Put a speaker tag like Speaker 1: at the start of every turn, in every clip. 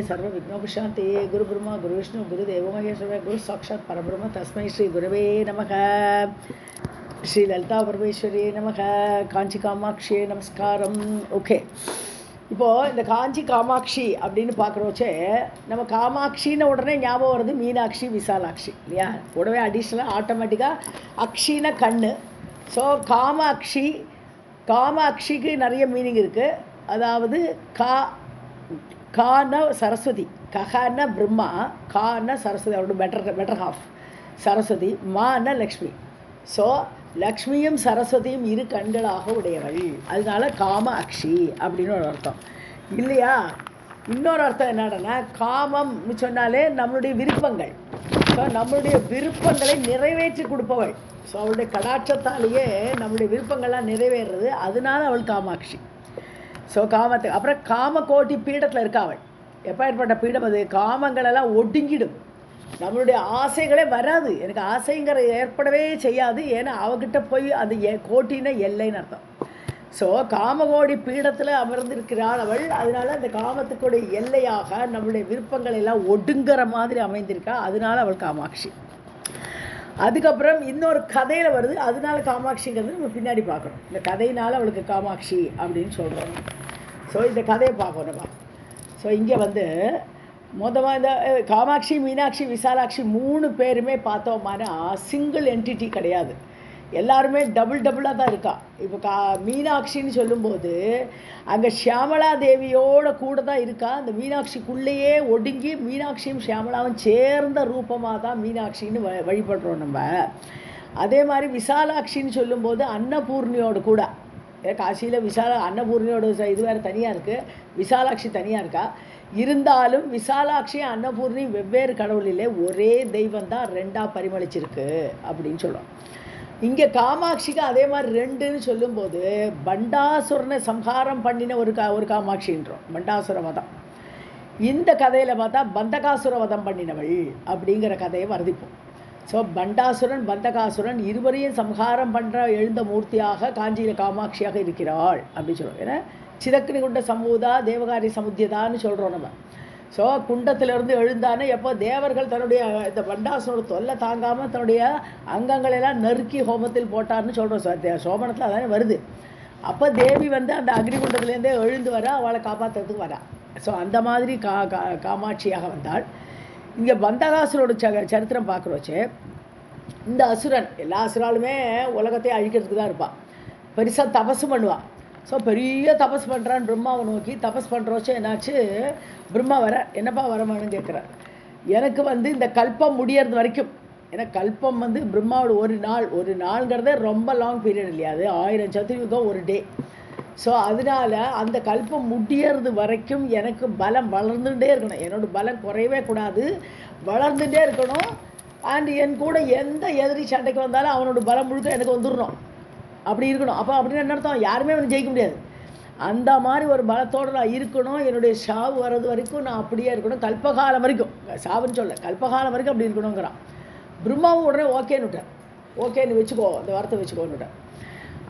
Speaker 1: सर्व विघ्नोपशांति गुरु ब्रह्मा गुरु विष्णु गुरु देवो महेश्वर गुरु साक्षात् परब्रह्म तस्मै श्री गुरवे नमः श्री ललिता परमेश्वरी नमः காஞ்சி காமாட்சியே நமஸ்காரம். ஓகே, இப்போது இந்த காஞ்சி காமாட்சி அப்படின்னு பார்க்குறோச்சே, நம்ம காமாட்சின்னு உடனே ஞாபகம் வருது மீனாட்சி விசாலாட்சி இல்லையா? உடனே அடிஷ்னலாக ஆட்டோமேட்டிக்காக அக்ஷின கண்ணு. ஸோ காமாட்சிக்கு நிறைய மீனிங் இருக்குது. அதாவது கான சரஸ்வதி, கஹன பிரம்மா, கான சரஸ்வதி, அவரோட பெட்டர் ஹாஃப் சரஸ்வதி, மான லக்ஷ்மி. ஸோ லக்ஷ்மியும் சரஸ்வதியும் இரு கண்களாக உடையவள், அதனால காம அக்ஷி அப்படின்னு ஒரு அர்த்தம் இல்லையா? இன்னொரு அர்த்தம் என்னன்னா, காமம் சொன்னாலே நம்மளுடைய விருப்பங்கள். ஸோ நம்மளுடைய விருப்பங்களை நிறைவேற்றி கொடுப்பவள். ஸோ அவளுடைய கடாட்சத்தாலேயே நம்மளுடைய விருப்பங்கள்லாம் நிறைவேறுறது, அதனால அவள் காமாட்சி. ஸோ காமத்துக்கு அப்புறம் காமகோட்டி பீடத்தில் இருக்கா அவள். எப்போ ஏற்பட்ட பீடம் அது? காமங்களெல்லாம் ஒடுங்கிடும், நம்மளுடைய ஆசைகளே வராது, எனக்கு ஆசைங்கிற ஏற்படவே செய்யாது. ஏன்னா அவகிட்ட போய் அது கோட்டின எல்லைன்னு அர்த்தம். ஸோ காமகோடி பீடத்தில் அமர்ந்திருக்கிறாள் அவள், அதனால அந்த காமத்துக்குடைய எல்லையாக நம்மளுடைய விருப்பங்கள் எல்லாம் ஒடுங்குற மாதிரி அமைந்திருக்கா, அதனால அவள் காமாட்சி. அதுக்கப்புறம் இன்னொரு கதையில் வருது, அதனால காமாட்சிங்கிறது நம்ம பின்னாடி பார்க்கணும். இந்த கதையினால் அவளுக்கு காமாட்சி அப்படின்னு சொல்கிறோம். ஸோ இந்த கதையை பார்க்கணும் நம்ம. ஸோ இங்கே மொதமாக இந்த காமாட்சி மீனாட்சி விசாலாட்சி 3 பேருமே பார்த்தோம்னா சிங்கிள் என்டிட்டி கிடையாது, எல்லாருமே டபுளாக தான் இருக்கா. இப்போ மீனாட்சின்னு சொல்லும்போது அங்கே ஷியாமலா தேவியோட கூட தான் இருக்கா. அந்த மீனாட்சிக்குள்ளேயே ஒடுங்கி மீனாட்சியும் ஷியாமலாவும் சேர்ந்த ரூபமாக தான் மீனாட்சின்னு வழிபடுறோம் நம்ம. அதே மாதிரி விசாலாட்சின்னு சொல்லும்போது அன்னபூர்ணியோடு கூட, காசியில் அன்னபூர்ணியோட இது வேறு தனியாக இருக்குது, விசாலாட்சி தனியாக இருக்கா. இருந்தாலும் விசாலாட்சி அன்னபூர்ணி வெவ்வேறு கடவுளிலே ஒரே தெய்வம் தான் 2ஆக பரிமளிச்சிருக்கு அப்படின்னு சொல்லுவோம். இங்கே காமாட்சிக்கு அதே மாதிரி 2ன்னு சொல்லும்போது பண்டாசுரனை சம்ஹாரம் பண்ணின ஒரு காமாட்சின்றோம், பண்டாசுர வதம். இந்த கதையில் பார்த்தா பந்தகாசுர வதம் பண்ணினவள் அப்படிங்கிற கதையை வர்ணிப்போம். ஸோ பண்டாசுரன் பந்தகாசுரன் இருவரையும் சம்ஹாரம் பண்ணுற எழுந்த மூர்த்தியாக காஞ்சியில் காமாட்சியாக இருக்கிறாள் அப்படின்னு சொல்லுவோம். ஏன்னா சிதக்கினி குண்ட சமூதா தேவகாரி சமுத்தியதான்னு சொல்கிறோம் நம்ம. ஸோ குண்டத்திலிருந்து எழுந்தானே எப்போ தேவர்கள் தன்னுடைய இந்த பண்டாசுரோட தொல்லை தாங்காமல் தன்னுடைய அங்கங்களெல்லாம் நறுக்கி ஹோமத்தில் போட்டார்னு சொல்கிறோம். சோமனத்தில் அதானே வருது. அப்போ தேவி அந்த அக்னிகுண்டத்துலேருந்தே எழுந்து வர அவளை காப்பாற்றுறதுக்கு வரா. ஸோ அந்த மாதிரி காமாட்சியாக வந்தாள். இங்கே பந்தகாசுரோட சரித்திரம் பார்க்குறோச்சே, இந்த அசுரன் எல்லா அசுராலுமே உலகத்தையே அழிக்கிறதுக்கு தான் இருப்பாள், பெருசாக தபசு பண்ணுவாள். ஸோ பெரிய தபஸ் பண்ணுறான்னு பிரம்மாவை நோக்கி தபஸ் பண்ணுறோச்சே என்னாச்சு, பிரம்மா என்னப்பா வரமானு கேட்குறார். எனக்கு இந்த கல்பம் முடியறது வரைக்கும், ஏன்னா கல்பம் பிரம்மாவோட ஒரு நாள்ங்கிறதே ரொம்ப லாங் பீரியட் இல்லையா, அது 1000 சதுர்யுகம் ஒரு டே. ஸோ அதனால் அந்த கல்பம் முடியறது வரைக்கும் எனக்கு பலம் வளர்ந்துகிட்டே இருக்கணும், என்னோடய பலம் குறையவே கூடாது, வளர்ந்துகிட்டே இருக்கணும். அண்ட் என் கூட எந்த எதிரி சண்டைக்கு வந்தாலும் அவனோட பலம் முழுக்க எனக்கு வந்துடணும், அப்படி இருக்கணும். அப்போ அப்படின்னு என்ன அர்த்தம், யாருமே அவனை ஜெயிக்க முடியாது. அந்த மாதிரி ஒரு பலத்தோடு நான் இருக்கணும், என்னுடைய சாவு வர்றது வரைக்கும் நான் அப்படியே இருக்கணும், கல்பகாலம் வரைக்கும், சாவுன்னு சொல்ல கல்பகாலம் வரைக்கும் அப்படி இருக்கணுங்கிறான். பிரம்மாவும் உடனே ஓகேன்னு விட்டார், ஓகேன்னு வச்சுக்கோ, அந்த வார்த்தை வச்சுக்கோன்னு விட்டார்.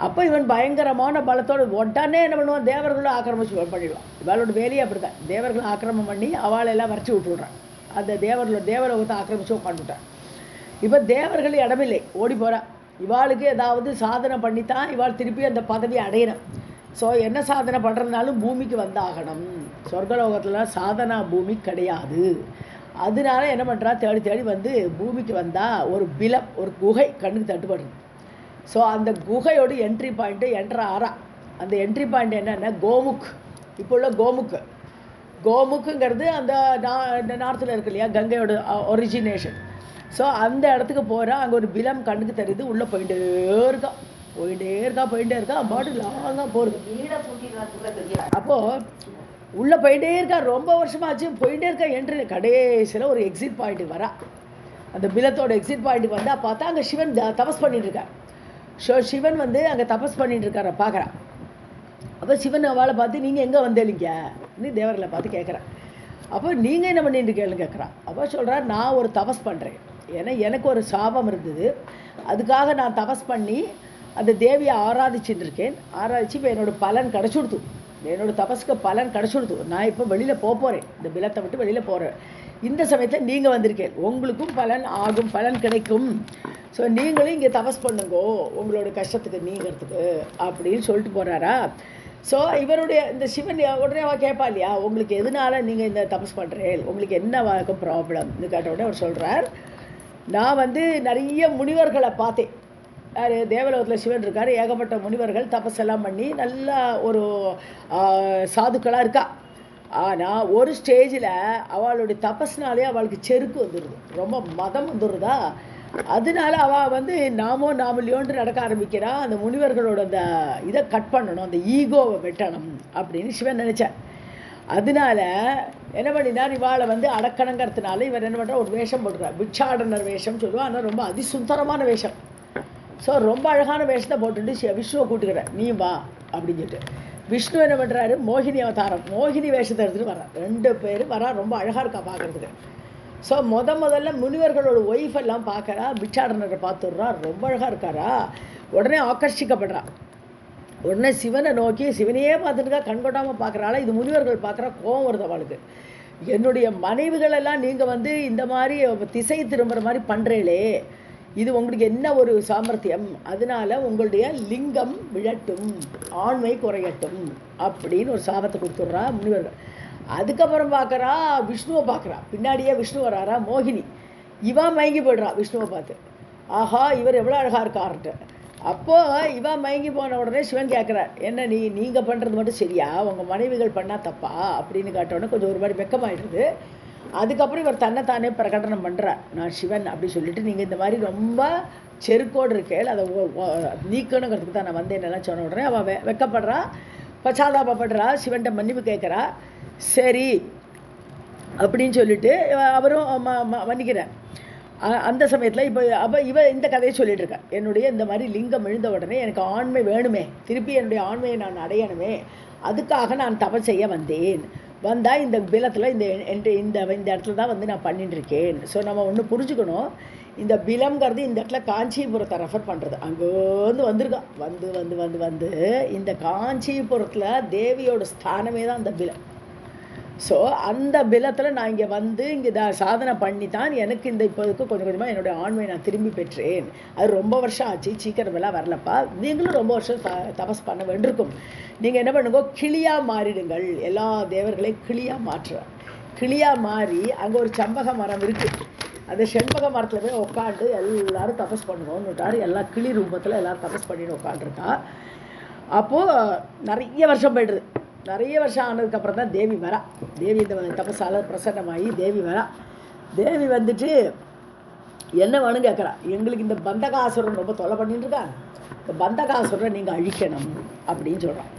Speaker 1: அப்போ இவன் பயங்கரமான பலத்தோடு உடனே என்ன பண்ணுவான், தேவர்களும் ஆக்கிரமிச்சு பண்ணிடுவான். இவளோட வேலையை அப்படி தான், தேவர்களை ஆக்கிரமம் பண்ணி அவளெல்லாம் வரைச்சி விட்டுவிட்றான். அந்த தேவலோகத்தை ஆக்கிரமிச்சு உட்காந்துட்டான். இப்போ தேவர்கள் இடமில்லை, ஓடி போகிறான். இவாளுக்கு ஏதாவது சாதனை பண்ணித்தான் இவாள் திருப்பி அந்த பதவியை அடையணும். ஸோ என்ன சாதனை பண்ணுறதுனாலும் பூமிக்கு வந்தாகணும், சொர்க்கலோகத்தில் சாதனா பூமி கிடையாது. அதனால என்ன பண்ணுறா, தேடி பூமிக்கு வந்தால் ஒரு பிலம், ஒரு குகை கண்ணுக்கு தட்டுப்படுது. ஸோ அந்த குகையோட என்ட்ரி பாயிண்ட்டு என்ட்ரு ஆறா. அந்த என்ட்ரி பாயிண்ட் என்னென்னா கோமுக். இப்போ உள்ள கோமுக்குங்கிறது அந்த நார்த்தில் இருக்கு இல்லையா, கங்கையோட ஒரிஜினேஷன். ஸோ அந்த இடத்துக்கு போகிறா, அங்கே ஒரு பிலம் கண்ணுக்கு தெரியுது, உள்ளே போயிட்டே இருக்கா பாட்டு லாங்காக போகிறது. அப்போது உள்ளே போயிட்டே இருக்கா, ரொம்ப வருஷமாச்சு போயிட்டே இருக்கா. என்ட்ரி கடைசியில் ஒரு எக்ஸிட் பாயிண்ட்டுக்கு வரா. அந்த பிலத்தோட எக்ஸிட் பாயிண்ட்டுக்கு வந்தால் பார்த்தா அங்கே சிவன் தபஸ் பண்ணிட்டு இருக்கார். ஸோ சிவன் அங்கே தபஸ் பண்ணிட்டு இருக்கார பார்க்குறான். அப்போ சிவன் அவளை பார்த்து நீங்கள் எங்கே வந்தேலிங்க நீ தேவர்களை பார்த்து கேட்குறான். அப்போ நீங்கள் என்ன பண்ணிட்டு இருக்கேன்னு கேட்குறான். அப்போ சொல்கிறார், நான் ஒரு தபஸ் பண்ணுறேன், ஏன்னா எனக்கு ஒரு சாபம் இருந்தது, அதுக்காக நான் தபஸ் பண்ணி அந்த தேவியை ஆராதிச்சுட்டு இருக்கேன். ஆராதிச்சு இப்போ என்னோடய பலன் கிடச்சுடுத்து. என்னோட தபஸ்க்கு பலன் கிடச்சிடுது, நான் இப்போ வெளியில் போகிறேன், இந்த பிலத்தை விட்டு வெளியில் போகிறேன், இந்த சமயத்தில் நீங்கள் வந்திருக்கேன், உங்களுக்கும் பலன் ஆகும், பலன் கிடைக்கும். ஸோ நீங்களும் இங்கே தபஸ் பண்ணுங்கோ உங்களோட கஷ்டத்துக்கு நீங்கிறதுக்கு அப்படின்னு சொல்லிட்டு போகிறாரா. ஸோ இவருடைய இந்த சிவன் உடனே அவள் கேட்பா இல்லையா, உங்களுக்கு எதனால நீங்கள் இந்த தபஸ் பண்ணுறேன், உங்களுக்கு என்ன ப்ராப்ளம்னு கேட்ட உடனே அவர் சொல்கிறார், நான் வந்து நிறைய முனிவர்களை பார்த்தேன். யார், தேவலோகத்தில் சிவன் இருக்கார், ஏகப்பட்ட முனிவர்கள் தபஸெல்லாம் பண்ணி நல்லா ஒரு சாதுக்களாக இருக்கா. ஆனால் ஒரு ஸ்டேஜில் அவளுடைய தபஸ்னாலே அவளுக்கு செருக்கு வந்துடுது, ரொம்ப மதம் வந்துடுறதா. அதனால அவள் வந்து நாமல்யோன்ட்டு நடக்க ஆரம்பிக்கிறா. அந்த முனிவர்களோட அந்த இதை கட் பண்ணணும், அந்த ஈகோவை வெட்டணும் அப்படின்னு சிவன் நினச்சார். அதனால என்ன பண்ணினார், இவாளை வந்து அடக்கணுங்கிறதுனால இவர் என்ன பண்ணுறா, ஒரு வேஷம் போட்டுக்கிறார், பிட்சாடனர் வேஷம் சொல்லுவாள். ஆனால் ரொம்ப அதிசுந்தரமான வேஷம். ஸோ ரொம்ப அழகான வேஷத்தை போட்டுட்டு விஷ்ணுவை கூட்டுக்கிறார், நீ வா அப்படின்னு சொல்லிட்டு. விஷ்ணு என்ன பண்ணுறாரு, மோகினி அவதாரம், மோகினி வேஷத்தை எடுத்துகிட்டு வர்றார். 2 பேர் வரா, ரொம்ப அழகாக இருக்கா பார்க்குறதுக்கு. ஸோ முதல்ல முனிவர்களோட ஒய்ஃப் எல்லாம் பார்க்குறா, பிட்சாடனரை பார்த்துடுறா, ரொம்ப அழகாக இருக்காரா. உடனே ஆக்கர்ஷிக்கப்படுறா. உடனே சிவனை நோக்கி, சிவனையே பார்த்துட்டுக்கா, கண்கொட்டாமல் பார்க்குறாளா. இது முனிவர்கள் பார்க்குறா, கோவம் வருது அவளுக்கு. என்னுடைய மனைவிகளெல்லாம் நீங்கள் வந்து இந்த மாதிரி திசை திரும்புகிற மாதிரி பண்ணுறீங்களே, இது உங்களுக்கு என்ன ஒரு சாமர்த்தியம், அதனால உங்களுடைய லிங்கம் விழட்டும், ஆண்மை குறையட்டும் அப்படின்னு ஒரு சாபத்தை கொடுத்துட்றா முனிவர்கள். அதுக்கப்புறம் பார்க்குறா, விஷ்ணுவை பார்க்குறா, பின்னாடியே விஷ்ணு வராரா, மோகினி. இவா மயங்கி போய்ட்றா விஷ்ணுவை பார்த்து, ஆஹா இவர் எவ்வளோ அழகாக இருக்கார்ட்டு. அப்போது இவா மயங்கி போன உடனே சிவன் கேட்குறார், என்ன நீங்கள் பண்ணுறது மட்டும் சரியா, உங்கள் மனைவிகள் பண்ணால் தப்பா அப்படின்னு காட்டோன்னே கொஞ்சம் ஒரு மாதிரி வெக்கமாயிடுது. அதுக்கப்புறம் இவர் தன்னைத்தானே பிரகடனம் பண்ணுறார், நான் சிவன் அப்படி சொல்லிட்டு, நீங்கள் இந்த மாதிரி ரொம்ப செருக்கோடு இருக்கேள், அதை நீக்கணுங்கிறதுக்கு தான் நான் வந்தேன் என்னெல்லாம் சொன்ன உடனே அவள் வெக்கப்படுறா, பச்சாதாபப்படுறா, சிவன்கிட்ட மன்னிப்பு கேட்குறா. சரி அப்படின்னு சொல்லிட்டு அவரும் மன்னிக்கிறார். அந்த சமயத்தில் அப்போ இந்த கதையை சொல்லிட்டு இருக்கா, என்னுடைய இந்த மாதிரி லிங்கம் விழுந்த உடனே எனக்கு ஆண்மை வேணுமே, திருப்பி என்னுடைய ஆண்மையை நான் அடையணுமே, அதுக்காக நான் தபம் செய்ய வந்தால் இந்த பிலத்தில் இந்த இடத்துல தான் வந்து நான் பண்ணிட்டு இருக்கேன். ஸோ நம்ம ஒன்று புரிஞ்சுக்கணும், இந்த பிலம்ங்கிறது இந்த இடத்துல காஞ்சிபுரத்தை ரெஃபர் பண்ணுறது. அங்கேருந்து வந்திருக்கா, வந்து இந்த காஞ்சிபுரத்தில் தேவியோட ஸ்தானமே தான் அந்த பிலம். ஸோ அந்த பிலத்தில் நான் இங்கே வந்து இங்கே சாதனை பண்ணி தான் எனக்கு இந்த இப்போதுக்கு கொஞ்சம் கொஞ்சமாக என்னுடைய ஆண்மையை நான் திரும்பி பெற்றேன். அது ரொம்ப வருஷம் ஆச்சு, சீக்கிரமெல்லாம் வரலப்பா, நீங்களும் ரொம்ப வருஷம் தபஸ் பண்ண வேண்டியிருக்கும். நீங்கள் என்ன பண்ணுங்க, கிளியாக மாறிடுங்கள், எல்லா தேவர்களையும் கிளியாக மாற்றுறார். கிளியாக மாறி அங்கே ஒரு செம்பக மரம் இருக்குது, அந்த செண்பக மரத்தில் போய் உட்காந்து எல்லோரும் தபஸ் பண்ணுவோம்னுட்டார். எல்லா கிளி ரூபத்தில் எல்லோரும் தபஸ் பண்ணிட்டு உட்காந்துருக்கா. அப்போது நிறைய வருஷம் போய்டுது. நிறைய வருஷம் ஆனதுக்கப்புறம் தான் தேவி வரா. தேவி இந்த தபஸால் பிரசன்னமாகி தேவி வரா. தேவி வந்துட்டு என்ன வேணும் கேட்குறா, எங்களுக்கு இந்த பந்தகாசுரன் ரொம்ப தொலை பண்ணிட்டு இருக்காங்க, இந்த பந்தகாசுரனை நீங்கள் அழிக்கணும் அப்படின்னு சொல்கிறான்.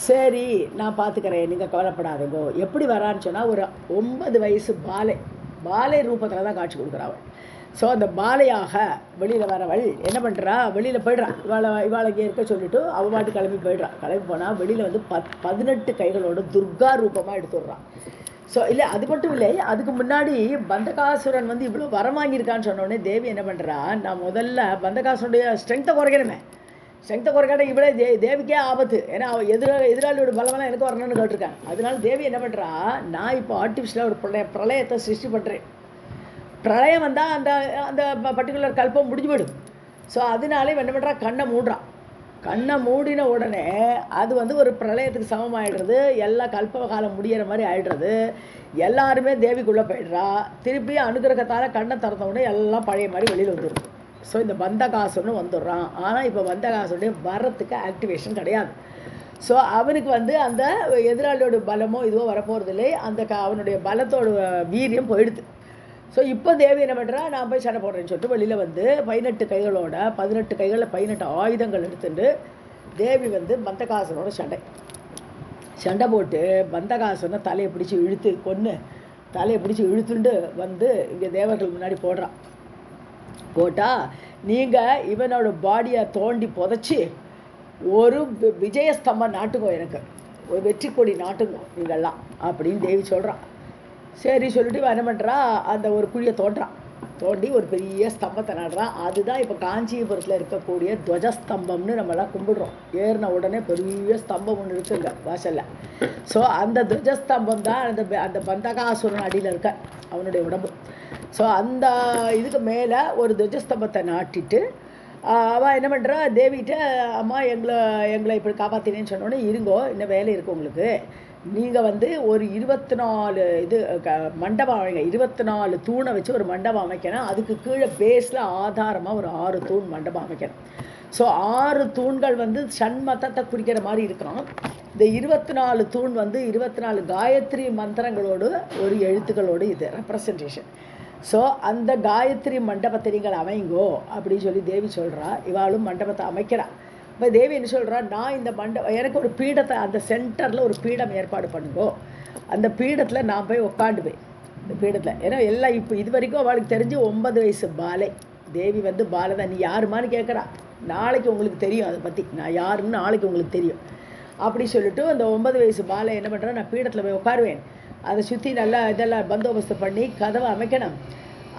Speaker 1: சரி நான் பார்த்துக்கிறேன், நீங்கள் கவலைப்படாதீங்கோ. எப்படி வரான்னு சொன்னால், ஒரு 9 வயசு பாலை ரூபத்தில் தான் காட்சி கொடுக்குறாள். ஸோ அந்த பாலையாக வெளியில் வரவள் என்ன பண்ணுறா, வெளியில் போய்ட்றான். இவாளை இங்கே இருக்க சொல்லிவிட்டு அவள் பாட்டு கிளம்பி போனால் வெளியில் வந்து 18 கைகளோட துர்கா ரூபமாக எடுத்துடுறான். ஸோ இல்லை அது மட்டும் இல்லை, அதுக்கு முன்னாடி பந்தகாசுரன் வந்து இவ்வளோ வரம் வாங்கியிருக்கான்னு சொன்னோடனே தேவி என்ன பண்ணுறா, நான் முதல்ல பந்தகாசுரனுடைய ஸ்ட்ரென்த்தை குறைக்கணுமே, ஸ்ட்ரென்த்தை குறைக்காட்ட இவ்வளோ தேவிக்கே ஆபத்து, ஏன்னா அவள் எதிராளியோட பலமெல்லாம் எனக்கு வரணும்னு கேட்டிருக்காங்க. அதனால தேவி என்ன பண்ணுறா, நான் இப்போ ஆர்டிஃபிஷியலாக ஒரு பிரளயத்தை சிருஷ்டி பண்ணுறேன். பிரளயம் வந்தால் அந்த அந்த பர்டிகுலர் கல்பம் முடிஞ்சு போயிடும். ஸோ அதனாலே என்ன பண்ணுறா, கண்ணை மூடின உடனே அது வந்து ஒரு பிரளயத்துக்கு சமமாகிடுறது, எல்லா கல்ப காலம் முடிகிற மாதிரி ஆகிடுறது. எல்லாருமே தேவிக்குள்ளே போயிடுறா. திருப்பி அனுகிரகத்தால் கண்ணை திறந்த உடனே எல்லாம் பழைய மாதிரி வெளியில் வந்துடும். ஸோ இந்த பந்தகாசுரன்னு வந்துடுறான். ஆனால் இப்போ பந்தகாசுரனுடைய வரத்துக்கு ஆக்டிவேஷன் கிடையாது. ஸோ அவனுக்கு வந்து அந்த எதிராளியோட பலமோ இதுவோ வரப்போகிறதில்லை, அந்த அவனுடைய பலத்தோட வீரியம் போயிடுது. ஸோ இப்போ தேவி என்ன பண்ணுறா, நான் போய் சண்டை போடுறேன்னு சொல்லிட்டு வெளியில் வந்து 18 கைகளோட 18 கைகளில் 18 ஆயுதங்கள் எடுத்துட்டு தேவி வந்து பந்தகாசுரனோட சண்டை போட்டு பந்தகாசுரனை தலையை பிடிச்சி இழுத்துண்டு வந்து இங்கே தேவர்கள் முன்னாடி போட்டால், நீங்கள் இவனோட பாடியை தோண்டி புதைச்சி ஒரு விஜயஸ்தம்பம் நாட்டுங்கோ, எனக்கு ஒரு வெற்றி கொடி நாட்டுங்கோ நீங்கள்லாம் அப்படின்னு தேவி சொல்கிறான். சரி சொல்லிட்டு என்ன பண்ணுறா, அந்த ஒரு குழியை தோன்றான். தோண்டி ஒரு பெரிய ஸ்தம்பத்தை நடுறான். அதுதான் இப்போ காஞ்சிபுரத்தில் இருக்கக்கூடிய துவஜஸ்தம்பம்னு நம்மளாம் கும்பிடுறோம். ஏறின உடனே பெரிய ஸ்தம்பம் ஒன்று இருக்குங்க வாசலில். ஸோ அந்த துவஜஸ்தம்பம் தான் அந்த பந்தகாசுரன் அடியில் இருக்க அவனுடைய உடம்பு. ஸோ அந்த இதுக்கு மேலே ஒரு துவஜஸ்தம்பத்தை நாட்டிட்டு அவள் என்ன பண்ணுறா, தேவிகிட்ட அம்மா எங்களை இப்படி காப்பாற்றினேன்னு சொன்னோன்னே, இருங்கோ இன்னும் வேலை இருக்குது உங்களுக்கு, நீங்கள் வந்து ஒரு 24 இது மண்டபம் அமைங்க, 24 தூணை வச்சு ஒரு மண்டபம் அமைக்கணும். அதுக்கு கீழே பேஸில் ஆதாரமாக ஒரு 6 தூண் மண்டபம் அமைக்கணும். ஸோ 6 தூண்கள் வந்து சண்மதத்தை குறிக்கிற மாதிரி இருக்கான். இந்த 24 தூண் வந்து 24 காயத்ரி மந்திரங்களோடு ஒரு எழுத்துக்களோடு இது ரெப்ரசன்டேஷன். ஸோ அந்த காயத்ரி மண்டபத்தை நீங்கள் அமைங்கோ அப்படின்னு சொல்லி தேவி சொல்கிறா. இவாளும் மண்டபத்தை அமைக்கிறாள். இப்போ தேவி என்ன சொல்கிறா, நான் இந்த எனக்கு ஒரு பீடத்தை, அந்த சென்டரில் ஒரு பீடம் ஏற்பாடு பண்ணுங்கோ, அந்த பீடத்தில் நான் போய் உட்காண்டுவேன் இந்த பீடத்தில். ஏன்னா எல்லாம் இப்போ இது வரைக்கும் அவளுக்கு தெரிஞ்சு 9 வயசு பாலை. தேவி வந்து பாலை தான். நீ யாருமான்னு கேட்குறா, நாளைக்கு உங்களுக்கு தெரியும் அதை பற்றி, நான் யாருன்னு நாளைக்கு உங்களுக்கு தெரியும் அப்படி சொல்லிட்டு அந்த 9 வயசு பாலை என்ன பண்ணுறா, நான் பீடத்தில் போய் உட்காருவேன். அதை சுற்றி நல்லா இதெல்லாம் பந்தோபஸ்து பண்ணி கதவை அமைக்கணும்.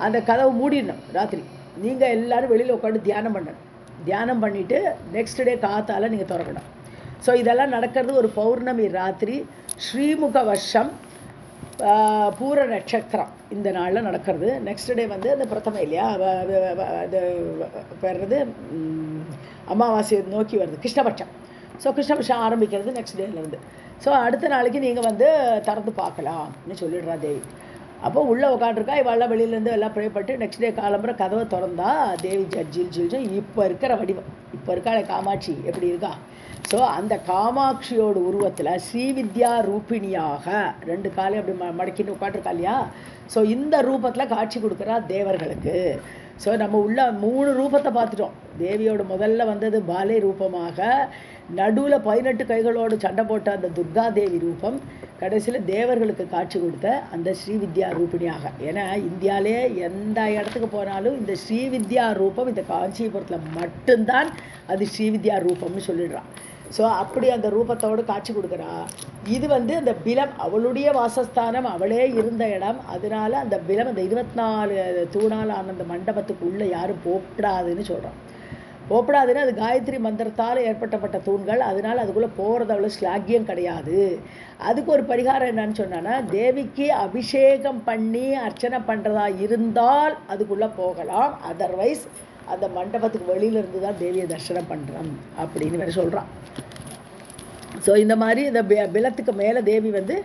Speaker 1: அந்த கதவை மூடிடணும் ராத்திரி. நீங்கள் எல்லோரும் வெளியில் உட்காந்து தியானம் பண்ணணும். தியானம் பண்ணிவிட்டு நெக்ஸ்ட் டே காத்தால் நீங்கள் திறக்கணும். ஸோ இதெல்லாம் நடக்கிறது ஒரு பௌர்ணமி ராத்திரி, ஸ்ரீமுக வருஷம், பூர நட்சத்திரம் இந்த நாளில் நடக்கிறது. நெக்ஸ்ட் டே வந்து அந்த பிரதமை இல்லையா, அது பெறது அமாவாசையை நோக்கி வருது, கிருஷ்ணபட்சம். ஸோ கிருஷ்ணபட்சம் ஆரம்பிக்கிறது நெக்ஸ்ட் டேலேருந்து. ஸோ அடுத்த நாளைக்கு நீங்கள் வந்து திறந்து பார்க்கலாம்னு சொல்லிடுறா தேவி. அப்போ உள்ளே உட்காந்துருக்கா, இவெல்லாம் வெளியிலேருந்து எல்லாம் ப்ரே பண்ணிட்டு நெக்ஸ்ட் டே காலம்புற கதவை திறந்தா தேவி ஜில் இப்போ இருக்கிற வடிவம், இப்போ இருக்கா காமாட்சி எப்படி இருக்கா. ஸோ அந்த காமாட்சியோட உருவத்தில் ஸ்ரீவித்யா ரூபிணியாக 2 காலையும் அப்படி மடக்கின்னு உட்காந்துருக்கா இல்லையா. ஸோ இந்த ரூபத்தில் காட்சி கொடுக்குறா தேவர்களுக்கு. ஸோ நம்ம உள்ள 3 ரூபத்தை பார்த்துட்டோம். தேவியோட முதல்ல வந்தது பாலை ரூபமாக, நடுவில் 18 கைகளோடு சண்டை போட்ட அந்த துர்கா தேவி ரூபம், கடைசியில் தேவர்களுக்கு காட்சி கொடுத்த அந்த ஸ்ரீவித்யா ரூபிணியாக. ஏன்னா இந்தியாவிலே எந்த இடத்துக்கு போனாலும் இந்த ஸ்ரீவித்யா ரூபம் இந்த காஞ்சிபுரத்தில் மட்டும்தான் அது ஸ்ரீவித்யா ரூபம்னு சொல்லிடுறான். ஸோ அப்படி அந்த ரூபத்தோடு காட்சி கொடுக்குறா. இது வந்து அந்த பிலம் அவளுடைய வாசஸ்தானம், அவளே இருந்த இடம். அதனால அந்த பிலம் அந்த 24 தூணால் ஆன அந்த மண்டபத்துக்கு உள்ளே யாரும் போகப்படாதுன்னு சொல்கிறான். போகப்படாதுன்னு அது காயத்ரி மந்திரத்தால் ஏற்பட்டப்பட்ட தூண்கள், அதனால் அதுக்குள்ளே போகிறது அவ்வளோ ஸ்லாக்கியம் கிடையாது. அதுக்கு ஒரு பரிகாரம் என்னன்னு சொன்னான்னா, தேவிக்கு அபிஷேகம் பண்ணி அர்ச்சனை பண்ணுறதா இருந்தால் அதுக்குள்ளே போகலாம். அதர்வைஸ் அந்த மண்டபத்துக்கு வெளியிலேருந்து தான் தேவியை தரிசனம் பண்ணுறோம் அப்படின்னு வேறு சொல்கிறான். ஸோ இந்த மாதிரி இந்த பிலத்துக்கு மேலே தேவி வந்து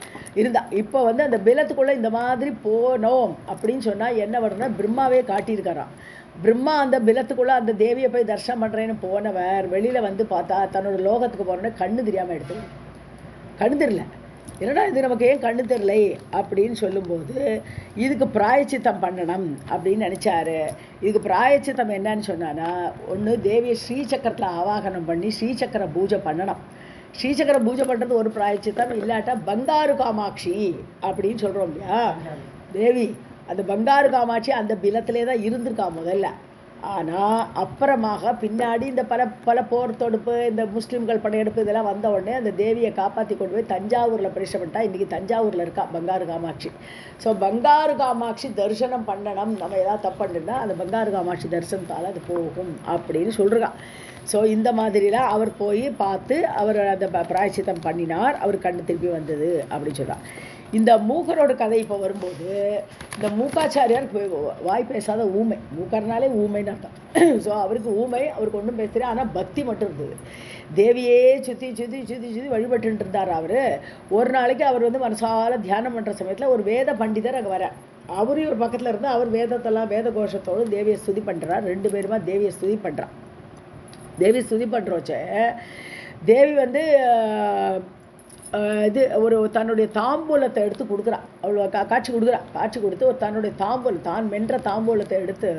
Speaker 1: இருந்தா. இப்போ வந்து அந்த பிலத்துக்குள்ளே இந்த மாதிரி போனோம் அப்படின்னு சொன்னால் என்ன வரும்னா, பிரம்மாவே காட்டியிருக்காராம். பிரம்மா அந்த பிலத்துக்குள்ளே அந்த தேவியை போய் தரிசனம் பண்ணுறேன்னு போனவர் வெளியில் வந்து பார்த்தா தன்னோட லோகத்துக்கு போனோன்னே கண்ணு தெரியாமல் எடுத்து, கண்ணு தெரியல, என்னடா இது நமக்கு ஏன் கண்ணு தெரியலை அப்படின்னு சொல்லும்போது இதுக்கு பிராயச்சித்தம் பண்ணணும் அப்படின்னு நினச்சாரு. இதுக்கு பிராயச்சித்தம் என்னன்னு சொன்னான்னா, ஒன்று தேவியை ஸ்ரீசக்கரத்தில் ஆவாகனம் பண்ணி ஸ்ரீசக்கர பூஜை பண்ணணும். ஸ்ரீசக்கர பூஜை பண்ணுறது ஒரு பிராயச்சித்தம். இல்லாட்டா பங்காரு காமாட்சி அப்படின்னு சொல்கிறோம் இல்லையா, தேவி அந்த பங்காரு காமாட்சி அந்த பிலத்திலே தான் இருந்திருக்கா முதல்ல. ஆனால் அப்புறமாக பின்னாடி இந்த பல போர் தொடுப்பு, இந்த முஸ்லீம்கள் படையெடுப்பு இதெல்லாம் வந்த உடனே அந்த தேவியை காப்பாற்றி கொண்டு போய் தஞ்சாவூரில் பிரவேசப்பட்டா. இன்றைக்கி தஞ்சாவூரில் இருக்கா பங்காரு காமாட்சி. ஸோ பங்காரு காமாட்சி தரிசனம் பண்ணணும். நம்ம ஏதாவது தப்பு பண்ணிருந்தா அந்த பங்காரு காமாட்சி தரிசனத்தால் அது போகும் அப்படின்னு சொல்கிறான். ஸோ இந்த மாதிரிலாம் அவர் போய் பார்த்து அவர் அந்த பிராயச்சித்தம் பண்ணினார், அவர் கண்ணு திருப்பி வந்தது அப்படின்னு சொல்கிறார். இந்த மூக்கரோட கதை இப்போ வரும்போது, இந்த மூக்காச்சாரியார் வாய் பேசாத ஊமை, மூக்கர்னாலே ஊமைன்னு அர்த்தம். ஸோ அவருக்கு ஊமை, அவருக்கு ஒன்றும் பேசுகிறேன், ஆனால் பக்தி மட்டும் இருந்தது. தேவியே சுற்றி சுற்றி சுற்றி சுற்றி வழிபட்டு இருந்தார் அவர். ஒரு நாளைக்கு அவர் வந்து மனசால தியானம் பண்ணுற சமயத்தில் ஒரு வேத பண்டிதர் அங்கே வர, அவரையும் ஒரு பக்கத்தில் இருந்து அவர் வேதத்தெல்லாம் வேத கோஷத்தோடு தேவியை ஸ்துதி பண்ணுறார். 2 பேருமா தேவியை ஸ்துதி பண்ணுறான். தேவி ஸ்துதி பண்ணுறோச்சே, தேவி வந்து இது ஒரு தன்னுடைய தாம்பூலத்தை எடுத்து கொடுக்குறா. அவ்வளோ காட்சி கொடுக்குறா. காட்சி கொடுத்து ஒரு தன்னுடைய தாம்பூலம், தான் மென்ற தாம்பூலத்தை எடுத்து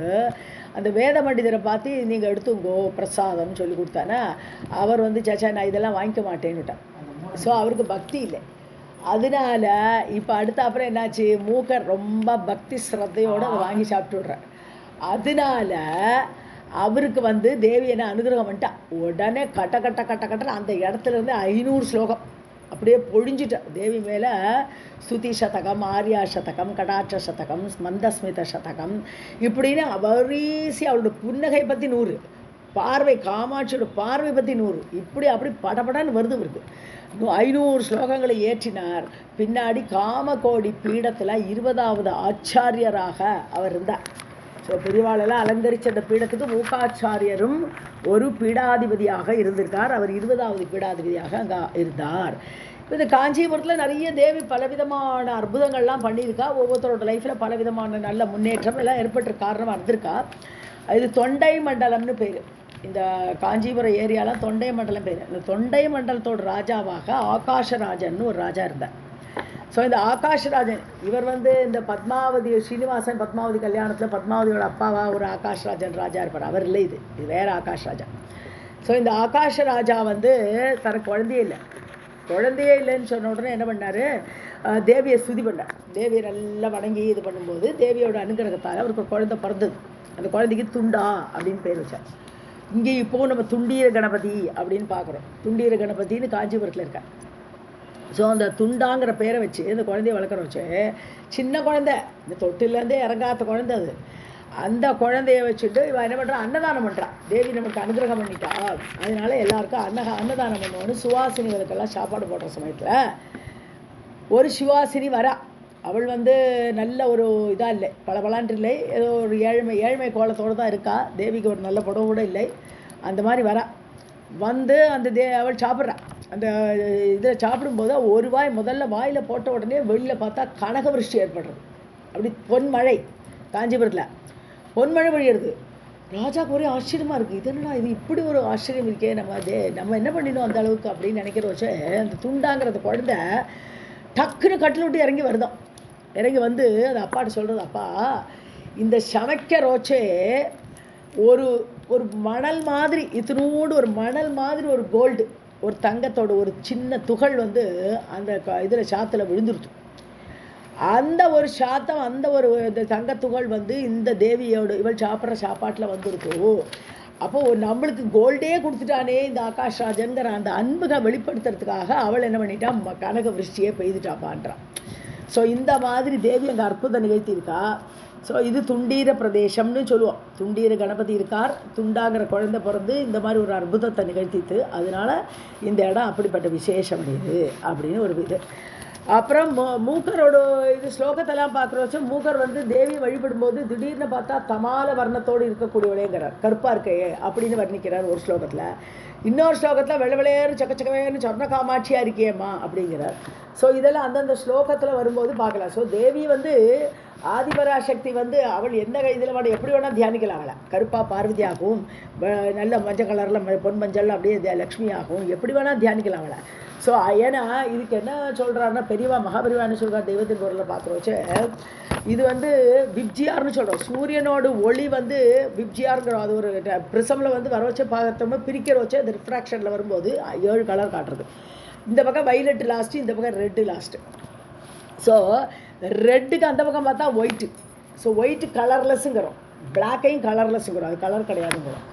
Speaker 1: அந்த வேத பண்டிதரை பார்த்து நீங்கள் எடுத்துங்கோ பிரசாதம்னு சொல்லி கொடுத்தானா, அவர் வந்து சேச்சா நான் இதெல்லாம் வாங்கிக்க மாட்டேன்னுட்டான். ஸோ அவருக்கு பக்தி இல்லை. அதனால இப்போ அடுத்த அப்புறம் என்னாச்சு, மூக்கர் ரொம்ப பக்தி ஸ்ரத்தையோடு அதை வாங்கி சாப்பிட்டு விட்றார். அதனால அவருக்கு வந்து தேவி என்ன அனுகிரகம் பண்ணிட்டா. உடனே கட்ட கட்ட கட்ட கட்ட அந்த இடத்துல இருந்து 500 ஸ்லோகம் அப்படியே பொழிஞ்சிட்டா தேவி மேலே. ஸ்துதி சதகம், ஆர்யா சதகம், கடாட்ச சதகம், மந்தஸ்மித சதகம் இப்படின்னு வரிசை அவளோட புன்னகை பற்றி 100, பார்வை காமாட்சியோட பார்வை பற்றி 100, இப்படி அப்படி படபடன்னு வருது இருக்கு. 500 ஸ்லோகங்களை ஏற்றினார். பின்னாடி காமகோடி பீடத்தில் 20வது ஆச்சாரியராக அவர் இருந்தார். ஸோ பெரியவாளெல்லாம் அலங்கரித்த அந்த பீடத்துக்கு மூக்காச்சாரியரும் ஒரு பீடாதிபதியாக இருந்திருக்கார். அவர் 20வது பீடாதிபதியாக அங்கே இருந்தார். இந்த காஞ்சிபுரத்தில் நிறைய தேவி பலவிதமான அற்புதங்கள்லாம் பண்ணியிருக்கா. ஒவ்வொருத்தரோட லைஃப்பில் பலவிதமான நல்ல முன்னேற்றம் எல்லாம் ஏற்பட்டு காரணமாக இருந்திருக்கா. இது தொண்டை மண்டலம்னு பேர். இந்த காஞ்சிபுரம் ஏரியாவில் தொண்டை மண்டலம் பேர். இந்த தொண்டை மண்டலத்தோட ராஜாவாக ஆகாஷராஜன் ஒரு ராஜா இருந்தார். ஸோ இந்த ஆகாஷ்ராஜன் இவர் இந்த பத்மாவதி ஸ்ரீனிவாசன் பத்மாவதி கல்யாணத்தில் பத்மாவதியோட அப்பாவா ஒரு ஆகாஷ்ராஜன் ராஜா இருப்பார். அவர் இல்லை, இது வேறு ஆகாஷ்ராஜா. ஸோ இந்த ஆகாஷராஜா தனக்கு குழந்தையே இல்லைன்னு சொன்ன உடனே என்ன பண்ணார், தேவியை ஸ்துதி பண்ணார். தேவியை நல்லா வணங்கி இது பண்ணும்போது தேவியோட அனுகிரகத்தால் அவருக்கு குழந்தை பிறந்தது. அந்த குழந்தைக்கு துண்டா அப்படின்னு பேர் வச்சார். இங்கே இப்போது நம்ம துண்டீர கணபதி அப்படின்னு பார்க்குறோம். துண்டீர கணபதினு காஞ்சிபுரத்தில் இருக்க. ஸோ அந்த துண்டாங்கிற பேரை வச்சு இந்த குழந்தைய வளர்க்குற வச்சு, சின்ன குழந்தை, இந்த தொட்டிலேருந்தே இறங்காத குழந்தை அது. அந்த குழந்தைய வச்சுட்டு இவன் என்ன பண்ணுறான், அன்னதானம் பண்ணுறான். தேவி நமக்கு அனுகிரகம் பண்ணிட்டா, அதனால எல்லாருக்கும் அன்னதானம் பண்ணுவோன்னு சுவாசினிகளுக்கெல்லாம் சாப்பாடு போடுற சமயத்தில் ஒரு சிவாசினி வரா. அவள் நல்ல ஒரு இதாக இல்லை, பளபளன்று இல்லை, ஏதோ ஒரு ஏழ்மை கோலத்தோடு தான் இருக்கா. தேவிக்கு ஒரு நல்ல புடவை கூட இல்லை. அந்த மாதிரி வரா. அந்த அவள் சாப்பிட்றான். அந்த இதில் சாப்பிடும்போது ஒரு வாய் முதல்ல வாயில் போட்ட உடனே வெளியில் பார்த்தா கனகவிருஷ்டி ஏற்படுறது. அப்படி பொன்மழை, காஞ்சிபுரத்தில் பொன்மழை பொழியிறது. ராஜாவுக்கு ஒரே ஆச்சரியமாக இருக்குது. இது என்னடா, இது இப்படி ஒரு ஆச்சரியம் இருக்கே, நம்ம என்ன பண்ணினோம் அந்த அளவுக்கு அப்படின்னு நினைக்கிற வச்சு அந்த துண்டாங்கிறது குழந்தை டக்குன்னு கட்டில் விட்டு இறங்கி வருதான். இறங்கி அது அப்பாட்ட சொல்கிறது, அப்பா இந்த சமைக்க ரோச்சே ஒரு மணல் மாதிரி, இத்தினோடு ஒரு மணல் மாதிரி ஒரு கோல்டு, ஒரு தங்கத்தோட ஒரு சின்ன துகள் அந்த இதில் சாத்தில் விழுந்துருச்சு. அந்த ஒரு சாத்தம், அந்த ஒரு தங்கத்துகள் இந்த தேவியோட இவள் சாப்பிட்ற சாப்பாட்டில் வந்துருக்கு. அப்போது நம்மளுக்கு கோல்டே கொடுத்துட்டானே இந்த ஆகாஷ்ராஜன்கிற அந்த அன்புக வெளிப்படுத்துறதுக்காக அவள் என்ன பண்ணிட்டான், கனக விருஷ்டியே பெய்துட்டாப்பான்றான். ஸோ இந்த மாதிரி தேவி அங்கே அற்புதம் நிகழ்த்தியிருக்கா. ஸோ இது துண்டீர பிரதேசம்னு சொல்லுவோம். துண்டீர கணபதி இருக்கார், துண்டாங்கிற குழந்தை பிறந்து இந்த மாதிரி ஒரு அற்புதத்தை நிகழ்த்தித்து, அதனால் இந்த இடம் அப்படிப்பட்ட விசேஷம் இது அப்படின்னு ஒரு இது. அப்புறம் மூக்கரோட இது ஸ்லோகத்தெல்லாம் பார்க்குற வச்சு மூக்கர் தேவி வழிபடும்போது திடீர்னு பார்த்தா தமால வர்ணத்தோடு இருக்கக்கூடியவளேங்கிறார், கருப்பாக இருக்கையே அப்படின்னு வர்ணிக்கிறார் ஒரு ஸ்லோகத்தில். இன்னொரு ஸ்லோகத்தில் வெள்ளவெளையேறு சக்கச்சக்கவேன்னு சொர்ண காமாட்சியாக இருக்கியேம்மா அப்படிங்கிறார். ஸோ இதெல்லாம் அந்தந்த ஸ்லோகத்தில் வரும்போது பார்க்கலாம். ஸோ தேவி ஆதிபராசக்தி அவள் எந்த இதில் வேணும் எப்படி வேணால் தியானிக்கலாம். அவளை கருப்பாக பார்வதியாகவும், நல்ல மஞ்சள் கலரில் பொன் மஞ்சள் அப்படியே லக்ஷ்மியாகவும் எப்படி வேணால் தியானிக்கலாம் அவளை. ஸோ ஏன்னா இதுக்கு என்ன சொல்கிறாருன்னா, பெரியவா மகாபெரிவான்னு சொல்கிறார் தெய்வத்தின் பொருளில் பார்க்குற வச்சு, இது விப்ஜியார்னு சொல்கிறோம். சூரியனோட ஒளி விப்ஜியாருங்கிறோம். அது ஒரு ப்ரிசமில் வர வச்சு பார்த்தோம்னா பிரிக்கிற வச்சு அது ரிஃப்ராக்ஷனில் வரும்போது 7 கலர் காட்டுறது. இந்த பக்கம் வைலட் லாஸ்ட்டு, இந்த பக்கம் ரெட்டு லாஸ்ட்டு. ஸோ ரெட்டுக்கு அந்த பக்கம் பார்த்தா ஒயிட்டு. ஸோ ஒயிட்டு கலர்லெஸ்ஸுங்கிறோம், பிளாக்கையும் கலர்லெஸ்ஸுங்கிறோம், அது கலர் கிடையாதுங்கிறோம்.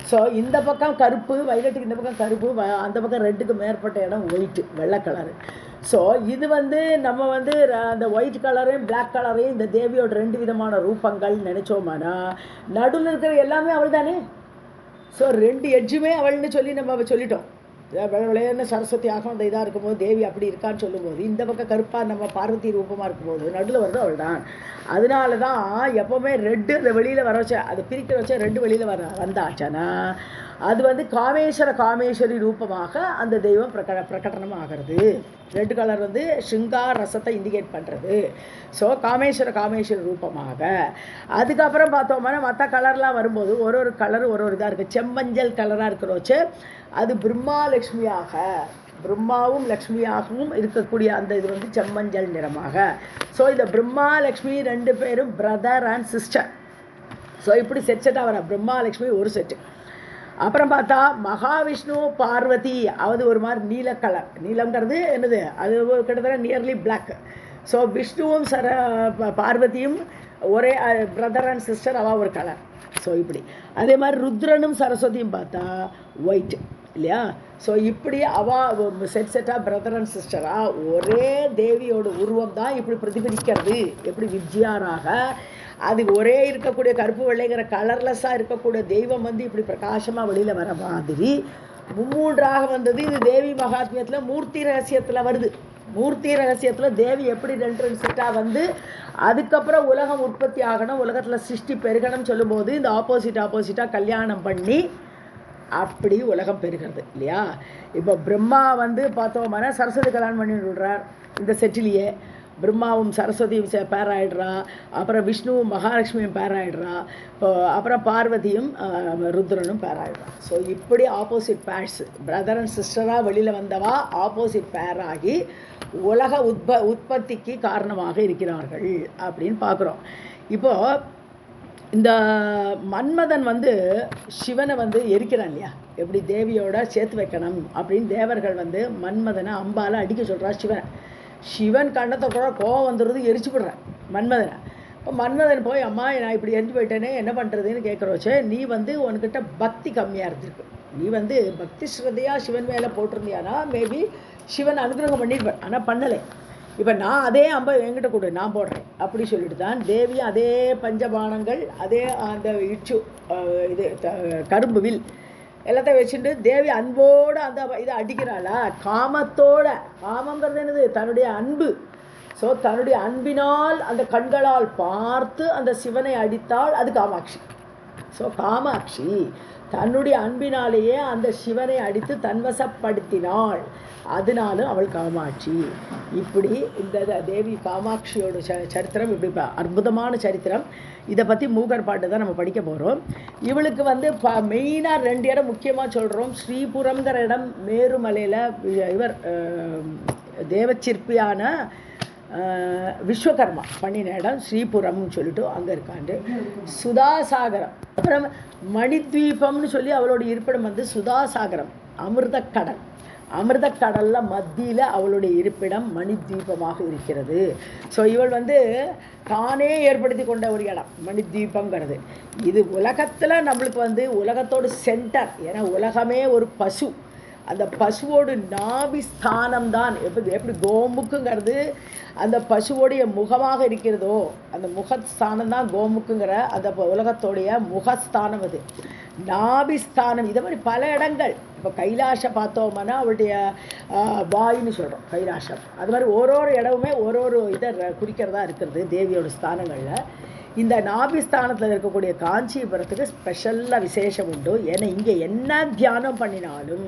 Speaker 1: ஸோ இந்த பக்கம் கருப்பு, வைலட்டுக்கு இந்த பக்கம் கருப்பு, அந்த பக்கம் ரெட்டுக்கு மேற்பட்ட இடம் ஒயிட்டு, வெள்ளை கலரு. ஸோ இது நம்ம அந்த ஒயிட் கலரையும் பிளாக் கலரையும் இந்த தேவியோட 2 விதமான ரூபங்கள் நினச்சோமானா நடுவில் இருக்கிற எல்லாமே அவள் தானே. ஸோ 2 எட்ஜுமே அவள்னு சொல்லி நம்ம சொல்லிட்டோம். விளையாடுன சரஸ்வதி ஆகும் அந்த இதாக இருக்கும்போது தேவி அப்படி இருக்கான்னு சொல்லும்போது, இந்த பக்கம் கருப்பாக நம்ம பார்வதி ரூபமாக இருக்கும்போது நடுவில் அவள் தான். அதனால தான் எப்போவுமே ரெட்டு அந்த வெளியில் வர வச்சா, அதை பிரிக்க வச்சா 2 வெளியில் வந்தாச்சானா அது காமேஸ்வரி ரூபமாக அந்த தெய்வம் பிரகடனம் ஆகிறது. ரெட் கலர் சிங்கார் ரசத்தை இண்டிகேட் பண்ணுறது. ஸோ காமேஸ்வரி ரூபமாக. அதுக்கப்புறம் பார்த்தோம்னா மற்ற கலர்லாம் வரும்போது ஒரு கலர் ஒரு இதாக இருக்குது. செம்மஞ்சள் கலராக இருக்கிற வச்சு அது பிரம்மாலக்ஷ்மியாக, பிரம்மாவும் லக்ஷ்மியாகவும் இருக்கக்கூடிய அந்த இது செம்மஞ்சள் நிறமாக. ஸோ இந்த பிரம்மாலக்ஷ்மி 2 பேரும் பிரதர் அண்ட் சிஸ்டர். ஸோ இப்படி செட்டாக வர பிரம்மாலக்ஷ்மி ஒரு செட்டு. அப்புறம் பார்த்தா மகாவிஷ்ணு பார்வதி, அது ஒரு மாதிரி நீல கலர். நீலம்ங்கிறது என்னது, அது கிட்டத்தட்ட நியர்லி பிளாக். ஸோ விஷ்ணுவும் பார்வதியும் ஒரே பிரதர் அண்ட் சிஸ்டர், அவள் ஒரு கலர். ஸோ இப்படி அதே மாதிரி ருத்ரனும் சரஸ்வதியும் பார்த்தா ஒயிட். இல்லையா? ஸோ இப்படி செட்டாக பிரதர் அண்ட் சிஸ்டராக ஒரே தேவியோட உருவம் தான் இப்படி பிரதிபலிக்கிறது. எப்படி வித்யாராக அது ஒரே இருக்கக்கூடிய கருப்பு வெள்ளைங்கிற கலர்லெஸ்ஸாக இருக்கக்கூடிய தெய்வம் இப்படி பிரகாசமாக வெளியில் வர மாதிரி மும்மூன்றாக வந்தது. இது தேவி மகாத்மியத்தில் மூர்த்தி ரகசியத்தில் வருது. மூர்த்தி ரகசியத்தில் தேவி எப்படி 2 செட்டாக அதுக்கப்புறம் உலகம் உற்பத்தி ஆகணும், உலகத்தில் சிருஷ்டி பெருகணும்னு சொல்லும்போது இந்த ஆப்போசிட்டாக கல்யாணம் பண்ணி அப்படி உலகம் பெருகிறது இல்லையா? இப்போ பிரம்மா பார்த்தோம்னா சரஸ்வதி கல்யாணம் பண்ணி விடுறார் இந்த செட்டிலேயே. பிரம்மாவும் சரஸ்வதியும் பேர் ஆகிடுறா, அப்புறம் விஷ்ணுவும் மகாலட்சுமியும் பேர் ஆகிடுறா, அப்புறம் பார்வதியும் ருத்ரனும் பேர் ஆகிடுறா. ஸோ இப்படி ஆப்போசிட் பேர்ஸ் பிரதர் அண்ட் சிஸ்டராக வெளியில் வந்தவா ஆப்போசிட் பேர் ஆகி உலக உற்பத்திக்கு காரணமாக இருக்கிறார்கள் அப்படின்னு பார்க்குறோம். இப்போது இந்த மன்மதன் சிவனை எரிக்கிறான் இல்லையா? எப்படி தேவியோட சேர்த்து வைக்கணும் அப்படின்னு தேவர்கள் மன்மதனை அம்பால் அடிக்க சொல்கிறார் சிவனை. சிவன் கண்ணத்தை கூட கோவம் வந்துடுறது, எரிச்சு விடுறேன் மன்மதனை. இப்போ மன்மதன் போய் அம்மா நான் இப்படி எரிஞ்சு போயிட்டேனே என்ன பண்ணுறதுன்னு கேட்குறோச்சே, நீ உனக்கிட்ட பக்தி கம்மியாக இருந்திருக்கு, நீ பக்தி ஸ்ரத்தையாக சிவன் மேலே போட்டிருந்தியானா மேபி சிவன் அனுகிரகம் பண்ணியிருப்பேன், ஆனால் பண்ணலை. இப்போ நான் அதே அம்பை என்கிட்ட கொடு, நான் போடுறேன் அப்படி சொல்லிட்டு தான் தேவி அதே பஞ்சபானங்கள் அதே அந்த இது கரும்பு வில் எல்லாத்தையும் வச்சுட்டு தேவி அன்போடு அந்த இதை அடிக்கிறாளா? காமத்தோட. காமங்கிறது என்னது? தன்னுடைய அன்பு. ஸோ தன்னுடைய அன்பினால் அந்த கண்களால் பார்த்து அந்த சிவனை அடித்தால் அது காமாட்சி. ஸோ காமாட்சி தன்னுடைய அன்பினாலேயே அந்த சிவனை அடித்து தன்வசப்படுத்தினாள், அதனாலும் அவள் காமாட்சி. இப்படி இந்த தேவி காமாட்சியோட சரித்திரம் இப்படி அற்புதமான சரித்திரம். இதை பற்றி மூகர் பாட்டு தான் நம்ம படிக்க போகிறோம். இவளுக்கு மெயினாக 2 இடம் முக்கியமாக சொல்கிறோம். ஸ்ரீபுரம்ங்கிற இடம் மேருமலையில் இவர் தேவச்சிற்பியான விஸ்வகர்மா பண்ணின இடம் ஸ்ரீபுரம்னு சொல்லிட்டு அங்கே இருக்காண்டு. சுதாசாகரம், அப்புறம் மணித்வீபம்னு சொல்லி அவளோட இருப்பிடம் சுதாசாகரம், அமிர்தக்கடல். அமிர்தக்கடலில் மத்தியில் அவளுடைய இருப்பிடம் மணித்வீபமாக இருக்கிறது. ஸோ இவள் தானே ஏற்படுத்தி கொண்ட ஒரு இடம் மணித்வீபங்கிறது. இது உலகத்தில் நம்மளுக்கு உலகத்தோட சென்டர். ஏன்னா உலகமே ஒரு பசு, அந்த பசுவோடு நாபிஸ்தானம் தான். எப்படி கோமுக்குங்கிறது அந்த பசுவோடைய முகமாக இருக்கிறதோ அந்த முகஸ்தானம் தான் கோமுக்குங்கிற அந்த உலகத்தோடைய முகஸ்தானம். அது நாபிஸ்தானம். இதை மாதிரி பல இடங்கள். இப்போ கைலாசம் பார்த்தோம்னா அவளுடைய வாயின்னு சொல்கிறோம் கைலாசம். அது மாதிரி ஒரு இடமுமே ஒரு இதை குறிக்கிறதா இருக்கிறது தேவியோட ஸ்தானங்களில். இந்த நாபிஸ்தானத்தில் இருக்கக்கூடிய காஞ்சிபுரத்துக்கு ஸ்பெஷலாக விசேஷம் உண்டு. ஏன்னா இங்கே என்ன தியானம் பண்ணினாலும்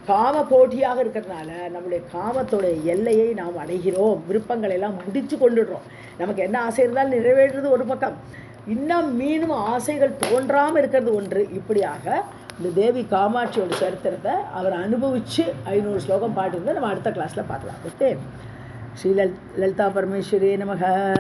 Speaker 1: காம போட்டியாக இருக்கிறதுனால நம்முடைய காமத்தோடைய எல்லையை நாம் அடைகிறோம், விருப்பங்களை எல்லாம் முடித்து கொண்டுடுறோம். நமக்கு என்ன ஆசை இருந்தாலும் நிறைவேற்றுறது ஒரு பக்கம், இன்னும் மீண்டும் ஆசைகள் தோன்றாமல் இருக்கிறது ஒன்று. இப்படியாக இந்த தேவி காமாட்சியோட சரித்திரத்தை அவர் அனுபவித்து 500 ஸ்லோகம் பாட்டு நம்ம அடுத்த கிளாஸில் பார்க்கலாம். ஓகே. ஸ்ரீ லலிதா பரமேஸ்வரி நமக.